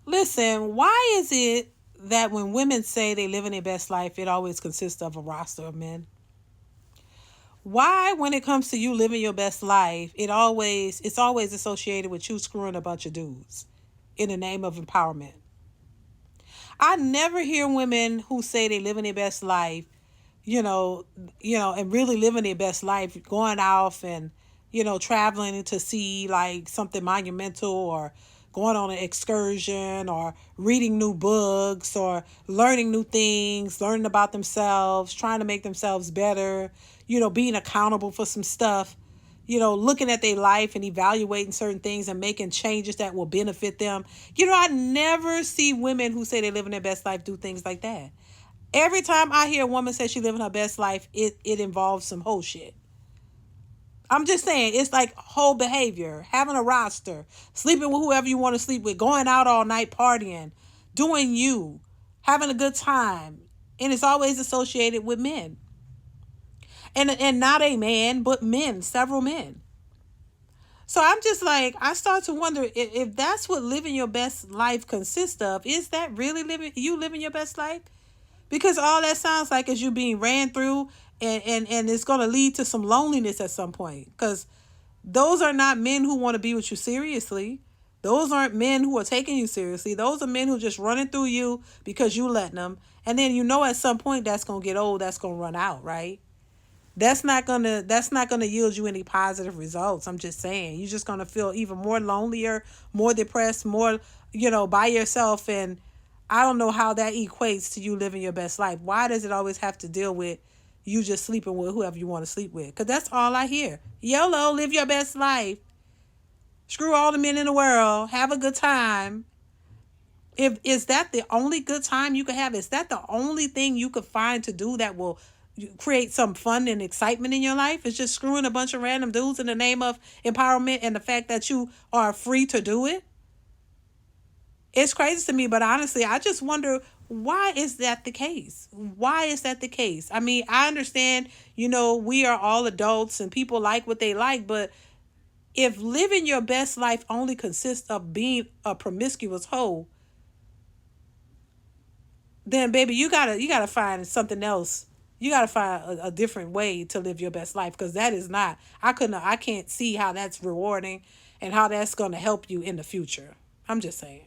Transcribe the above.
Listen, why is it that when women say they live in their best life, it always consists of a roster of men? Why, when it comes to you living your best life, it's always associated with you screwing a bunch of dudes in the name of empowerment? I never hear women who say they live in their best life, you know, and really living their best life, going off and, traveling to see like something monumental, or going on an excursion, or reading new books, or learning new things, learning about themselves, trying to make themselves better, being accountable for some stuff, looking at their life and evaluating certain things and making changes that will benefit them. I never see women who say they live in their best life do things like that. Every time I hear a woman say she living her best life, it involves some whole shit. I'm just saying, it's like whole behavior, having a roster, sleeping with whoever you want to sleep with, going out all night partying, doing you, having a good time. And it's always associated with men. And not a man, but men, several men. So I'm just like, I start to wonder if that's what living your best life consists of. Is that really living your best life? Because all that sounds like is you being ran through, and it's going to lead to some loneliness at some point. Because those are not men who want to be with you seriously. Those aren't men who are taking you seriously. Those are men who just running through you because you letting them. And then at some point that's going to get old, that's going to run out, right? That's not gonna yield you any positive results. I'm just saying. You're just gonna feel even more lonelier, more depressed, more, by yourself. And I don't know how that equates to you living your best life. Why does it always have to deal with you just sleeping with whoever you want to sleep with? Because that's all I hear. YOLO, live your best life. Screw all the men in the world. Have a good time. If is that the only good time you could have? Is that the only thing you could find to do that will create some fun and excitement in your life? It's just screwing a bunch of random dudes in the name of empowerment and the fact that you are free to do it? It's crazy to me, but honestly, I just wonder, why is that the case? Why is that the case? I mean, I understand, we are all adults and people like what they like, but if living your best life only consists of being a promiscuous hoe, then baby, you gotta find something else. You gotta find a different way to live your best life, because that is not. I can't see how that's rewarding and how that's gonna help you in the future. I'm just saying.